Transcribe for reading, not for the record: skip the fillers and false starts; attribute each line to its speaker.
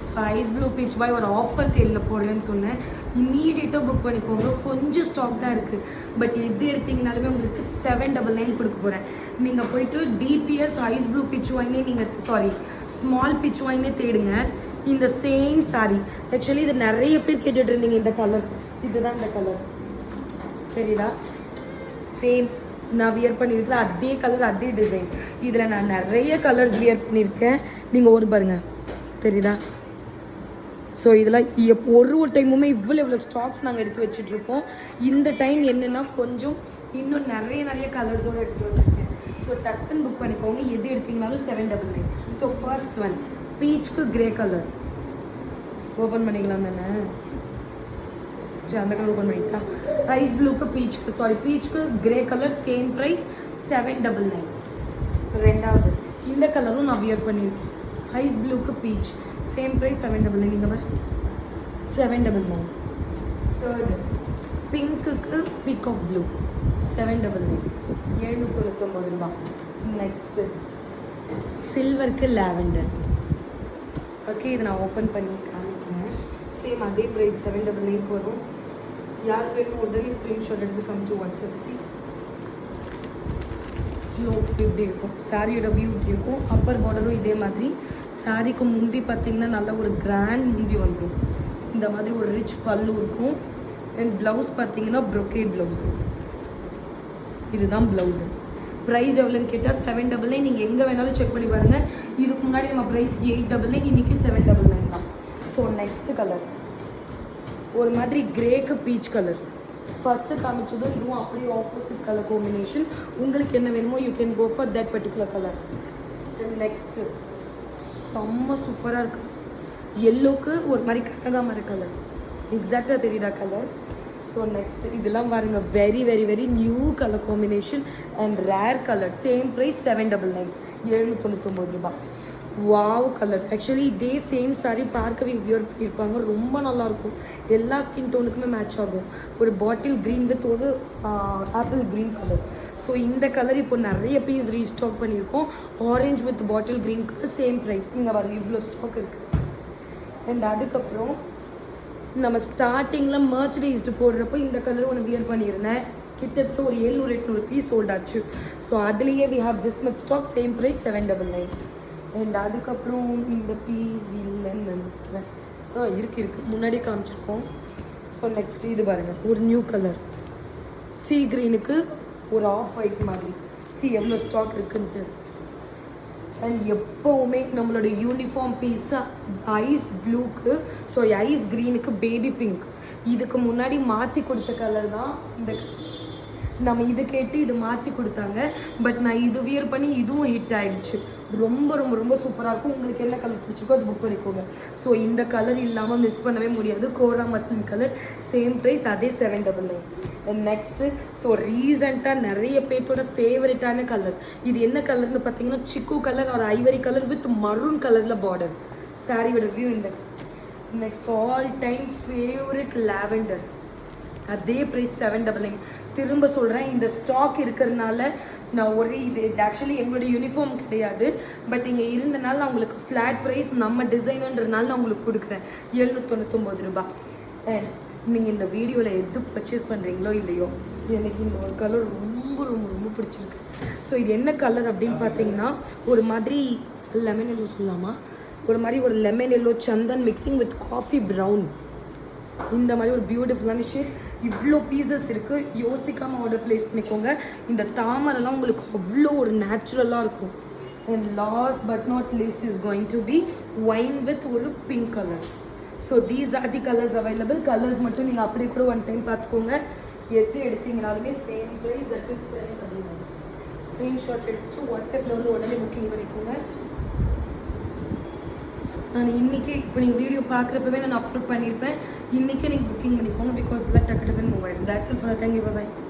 Speaker 1: So ice blue beach பாய் ஒரு offer சேலில் போடுவேன்னு சொன்னேன். இம்மீடியட்டாக புக் பண்ணிக்கோங்க. கொஞ்சம் ஸ்டாக் தான் இருக்குது. பட் எது எடுத்தீங்கனாலுமே உங்களுக்கு 799 கொடுக்க போகிறேன். நீங்கள் போயிட்டு டிபிஎஸ் ஐஸ் ப்ளூ பிச் வாயினே நீங்கள் ஸ்மால் பிச் வாயினே தேடுங்க. இந்த சேம் சாரீ ஆக்சுவலி இது நிறைய பேர் கேட்டுட்டு இருந்தீங்க. இந்த கலர் இதுதான் இந்த கலர் தெரியுதா? சேம் நான் வியர் பண்ணியிருக்கிற அதே கலர் அதே டிசைன். இதில் நான் நிறைய கலர்ஸ் வியர் பண்ணியிருக்கேன். நீங்கள் ஒரு பாருங்கள் தெரியுதா? ஸோ இதெல்லாம் ஒரு டைமுமே இவ்வளோ ஸ்டாக்ஸ் நாங்கள் எடுத்து வச்சுட்ருப்போம். இந்த டைம் என்னென்னா கொஞ்சம் இன்னும் நிறைய கலர்ஸோடு எடுத்துகிட்டு வந்துருக்கேன். ஸோ டக்குன்னு புக் பண்ணிக்கோங்க. எது எடுத்தீங்கனாலும் 799. ஸோ ஃபர்ஸ்ட் ஒன் பீச்சுக்கு கிரே கலர் ஓப்பன் பண்ணிக்கலாம் தானே? சரி அந்த கலர் ஓப்பன் பண்ணிட்டா. ஐஸ் ப்ளூக்கு பீச்சுக்கு கிரே கலர் சேம் ப்ரைஸ் 799. ரெண்டாவது இந்த கலரும் நான் வியர் பண்ணியிருக்கேன். ஐஸ் ப்ளூக்கு பீச் சேம் ப்ரைஸ் 799. நீங்கள் பாரு 799. தேர்டு பிங்க்குக்கு பீகாக் ப்ளூ 799 799 ரூபா. Next சில்வருக்கு lavender. ஓகே இதை நான் ஓப்பன் பண்ணி காமிக்கிறேன். சேம் அதே ப்ரைஸ் 799 வரும். யார் வேணும் உடனே ஸ்க்ரீன்ஷாட் எடுத்து கம் டு வாட்ஸ்அப். ஃப்ளோ இப்படி இருக்கும். சாரியோட வியூ இப்படி இருக்கும். அப்பர் பார்டரும் இதே மாதிரி. சாரிக்கு முந்தி பார்த்தீங்கன்னா நல்ல ஒரு கிராண்ட் முந்தி வந்துடும். இந்த மாதிரி ஒரு ரிச் பல்லு இருக்கும். அண்ட் ப்ளவுஸ் பார்த்தீங்கன்னா ப்ரொக்கேட் ப்ளவுஸு. இதுதான் ப்ளவுஸு. ப்ரைஸ் எவ்வளோன்னு கேட்டால் 799. நீங்கள் எங்கே வேணாலும் செக் பண்ணி பாருங்கள். இதுக்கு முன்னாடி நம்ம ப்ரைஸ் 899, இன்றைக்கி 799 தான். ஸோ நெக்ஸ்ட்டு கலர் ஒரு மாதிரி கிரேக்கு பீச் கலர். ஃபஸ்ட்டு காமிச்சதும் இதுவும் அப்படியே ஆப்போசிட் கலர் காம்பினேஷன். உங்களுக்கு என்ன வேணுமோ you can go for that particular colour. And next செம்ம சூப்பராக இருக்குது. எல்லோக்கு ஒரு மாதிரி கனகாமர கலர் எக்ஸாக்டாக தெரியுதா கலர்? ஸோ நெக்ஸ்ட் இதெல்லாம் பாருங்க very new colour combination and rare colour. Same price 799 799 ரூபா. Wow colour. ஆக்சுவலி இதே சேம் சாரீ பார்க்கவே வியர் பண்ணியிருப்பாங்க. ரொம்ப நல்லாயிருக்கும். எல்லா ஸ்கின் டோனுக்குமே மேட்ச் ஆகும். ஒரு பாட்டில் க்ரீன் வித் ஒரு ஆப்பிள் க்ரீன் கலர். ஸோ இந்த கலர் இப்போ நிறைய பீஸ் ரீஸ்டாக் பண்ணியிருக்கோம். Orange with bottle green colour same price. இங்கே வர இவ்வளோ ஸ்டாக் இருக்குது. அண்ட் அதுக்கப்புறம் நம்ம ஸ்டார்டிங்கில் மர்ச்சரைஸ்டு போடுறப்போ இந்த கலர் ஒன்று வியர் பண்ணியிருந்தேன். கிட்டத்தட்ட ஒரு 700-800 பீஸ் சோல்ட் ஆச்சு. ஸோ அதுலேயே we have this much stock same price 799. And அதுக்கப்புறம் இந்த பீஸ் இல்லைன்னு நினைக்கிறேன். இருக்குது முன்னாடி காமிச்சிருக்கோம். ஸோ நெக்ஸ்ட் இது பாருங்கள் ஒரு நியூ கலர் சீ க்ரீனுக்கு ஒரு ஆஃப் ஒயிட் மாதிரி. எவ்வளோ ஸ்டாக் இருக்குன்ட்டு. அண்ட் எப்போவுமே நம்மளோட யூனிஃபார்ம் பீஸாக ஐஸ் ப்ளூக்கு ஐஸ் க்ரீனுக்கு பேபி பிங்க். இதுக்கு முன்னாடி மாற்றி கொடுத்த கலர் தான் இந்த. நம்ம இது கேட்டு இது மாற்றி கொடுத்தாங்க. பட் நான் இது வியர் பண்ணி இதுவும் ஹிட் ஆகிடுச்சு. ரொம்ப சூப்பராக இருக்கும். உங்களுக்கு என்ன கலர் பிடிச்சிருக்கோ அது புக் பண்ணிக்கோங்க. ஸோ இந்த கலர் இல்லாமல் மிஸ் பண்ணவே முடியாது. கோரா மஸ்லின் கலர் சேம் ப்ரைஸ் அதே 799. நெக்ஸ்ட்டு ரீசெண்டாக நிறைய பேர்த்தோட ஃபேவரட்டான கலர் இது என்ன கலர்னு பார்த்தீங்கன்னா சிக்கு கலர் ஒரு ஐவரி கலர் வித் மரூன் கலரில் பார்டர். சாரியோட வியூ இந்த. Next all time favourite lavender அதே ப்ரைஸ் 799. திரும்ப சொல்கிறேன் இந்த ஸ்டாக் இருக்கிறதுனால நான் இது ஆக்சுவலி எங்களுடைய யூனிஃபார்ம் கிடையாது. பட் இங்கே இருந்தனால நான் உங்களுக்கு ஃப்ளாட் ப்ரைஸ் நம்ம டிசைனுன்றதுனால நான் உங்களுக்கு கொடுக்குறேன் 799 ரூபா. அண்ட் நீங்கள் இந்த வீடியோவில் எது பர்ச்சேஸ் பண்ணுறீங்களோ இல்லையோ எனக்கு இந்த ஒரு கலர் ரொம்ப பிடிச்சிருக்கு. ஸோ இது என்ன கலர் அப்படின்னு பார்த்தீங்கன்னா ஒரு மாதிரி லெமன் எல்லோ சொல்லலாமா? ஒரு மாதிரி ஒரு lemon yellow Chandan mixing with coffee brown. இந்த மாதிரி ஒரு பியூட்டிஃபுல்லான ஷேட். இவ்வளோ பீசஸ் இருக்குது. யோசிக்காமல் ஆர்டர் ப்ளேஸ் பண்ணிக்கோங்க. இந்த தாமரைலாம் உங்களுக்கு அவ்வளோ ஒரு நேச்சுரலாக இருக்கும். And last but not least is going to be wine with ஒரு pink colour. So these are the colours available. Colours மட்டும் நீங்கள் அப்படியே கூட ஒன் டைம் பார்த்துக்கோங்க. எது எடுத்தீங்கனாலுமே same price that is 799. Screenshot எடுத்துகிட்டு வாட்ஸ்அப்பில் வந்து உடனே புக்கிங் பண்ணிக்கோங்க. நான் இன்றைக்கி இப்போ நீங்கள் வீடியோ பார்க்குறப்பவே நான் அப்லோட் பண்ணியிருப்பேன். இன்றைக்கே நீங்கள் புக்கிங் பண்ணிக்கோங்க. பிகாஸ் இதெல்லாம் டக்கு டக்குன்னு மூவ் ஆகிடும். That's it for thank you. By.